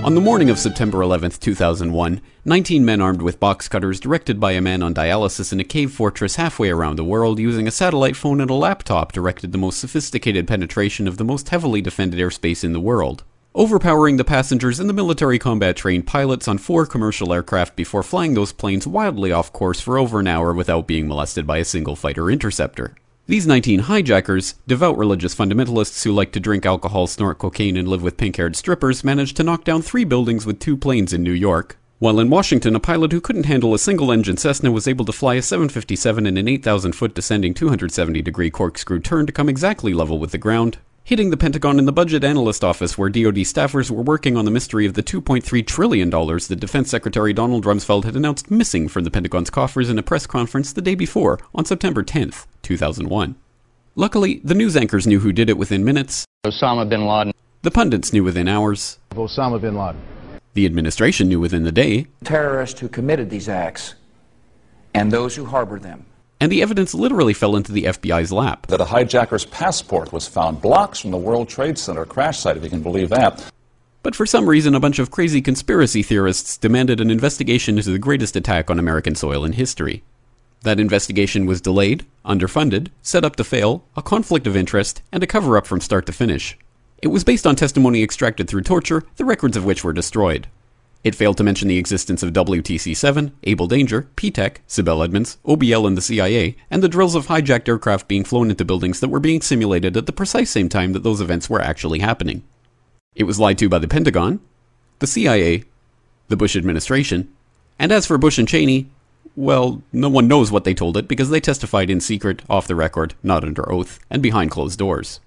On the morning of September 11, 2001, 19 men armed with box cutters, directed by a man on dialysis in a cave fortress halfway around the world using a satellite phone and a laptop, directed the most sophisticated penetration of the most heavily defended airspace in the world, overpowering the passengers and the military combat-trained pilots on 4 commercial aircraft before flying those planes wildly off course for over an hour without being molested by a single fighter interceptor. These 19 hijackers, devout religious fundamentalists who like to drink alcohol, snort cocaine, and live with pink-haired strippers, managed to knock down 3 buildings with 2 planes in New York, while in Washington a pilot who couldn't handle a single-engine Cessna was able to fly a 757 in an 8,000-foot descending 270-degree corkscrew turn to come exactly level with the ground, hitting the Pentagon in the Budget Analyst Office where DoD staffers were working on the mystery of the $2.3 trillion that Defense Secretary Donald Rumsfeld had announced missing from the Pentagon's coffers in a press conference the day before, on September 10th, 2001. Luckily, the news anchors knew who did it within minutes. Osama bin Laden. The pundits knew within hours. Osama bin Laden. The administration knew within the day. Terrorists who committed these acts and those who harbored them. And the evidence literally fell into the FBI's lap. That a hijacker's passport was found blocks from the World Trade Center crash site, if you can believe that. But for some reason, a bunch of crazy conspiracy theorists demanded an investigation into the greatest attack on American soil in history. That investigation was delayed, underfunded, set up to fail, a conflict of interest, and a cover-up from start to finish. It was based on testimony extracted through torture, the records of which were destroyed. It failed to mention the existence of WTC-7, Able Danger, P-TECH, Sibel Edmonds, OBL and the CIA, and the drills of hijacked aircraft being flown into buildings that were being simulated at the precise same time that those events were actually happening. It was lied to by the Pentagon, the CIA, the Bush administration, and as for Bush and Cheney, well, no one knows what they told it because they testified in secret, off the record, not under oath, and behind closed doors.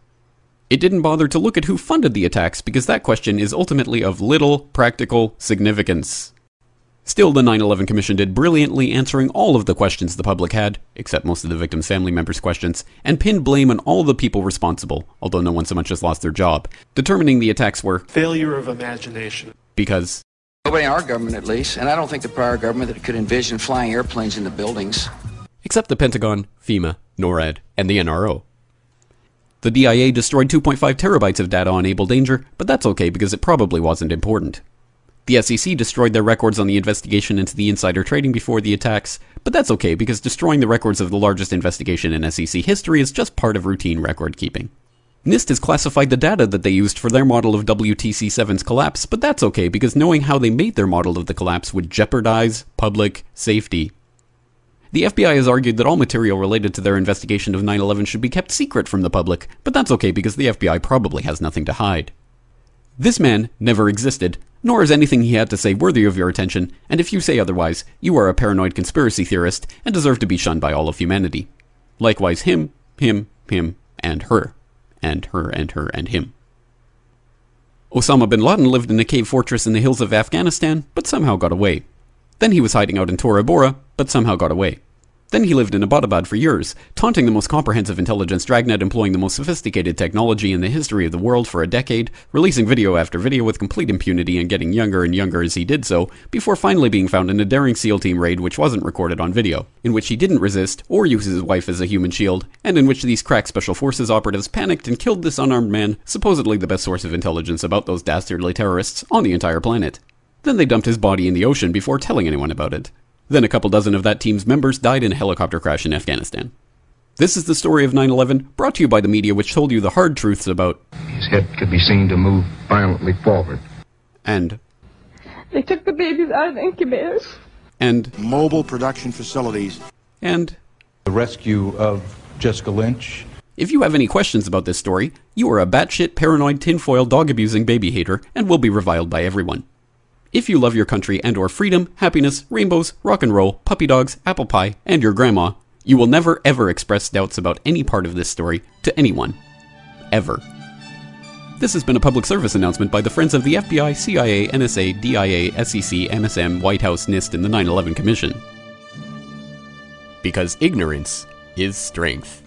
It didn't bother to look at who funded the attacks because that question is ultimately of little practical significance. Still, the 9/11 Commission did brilliantly, answering all of the questions the public had, except most of the victims' family members' questions, and pinned blame on all the people responsible, although no one so much as lost their job, determining the attacks were failure of imagination. Because nobody in our government, at least, and I don't think the prior government that could envision flying airplanes into buildings. Except the Pentagon, FEMA, NORAD, and the NRO. The DIA destroyed 2.5 terabytes of data on Able Danger, but that's okay because it probably wasn't important. The SEC destroyed their records on the investigation into the insider trading before the attacks, but that's okay because destroying the records of the largest investigation in SEC history is just part of routine record keeping. NIST has classified the data that they used for their model of WTC-7's collapse, but that's okay because knowing how they made their model of the collapse would jeopardize public safety. The FBI has argued that all material related to their investigation of 9/11 should be kept secret from the public, but that's okay because the FBI probably has nothing to hide. This man never existed, nor is anything he had to say worthy of your attention, and if you say otherwise, you are a paranoid conspiracy theorist and deserve to be shunned by all of humanity. Likewise him, and her, and her, and her, and him. Osama bin Laden lived in a cave fortress in the hills of Afghanistan, but somehow got away. Then he was hiding out in Tora Bora, but somehow got away. Then he lived in Abbottabad for years, taunting the most comprehensive intelligence dragnet employing the most sophisticated technology in the history of the world for a decade, releasing video after video with complete impunity and getting younger and younger as he did so, before finally being found in a daring SEAL team raid which wasn't recorded on video, in which he didn't resist or use his wife as a human shield, and in which these crack special forces operatives panicked and killed this unarmed man, supposedly the best source of intelligence about those dastardly terrorists on the entire planet. Then they dumped his body in the ocean before telling anyone about it. Then a couple dozen of that team's members died in a helicopter crash in Afghanistan. This is the story of 9/11, brought to you by the media which told you the hard truths about his head could be seen to move violently forward. And they took the babies out of the incubators. And mobile production facilities. And the rescue of Jessica Lynch. If you have any questions about this story, you are a batshit paranoid tinfoil dog-abusing baby hater and will be reviled by everyone. If you love your country and or freedom, happiness, rainbows, rock and roll, puppy dogs, apple pie, and your grandma, you will never ever express doubts about any part of this story to anyone. Ever. This has been a public service announcement by the Friends of the FBI, CIA, NSA, DIA, SEC, MSM, White House, NIST, and the 9/11 Commission. Because ignorance is strength.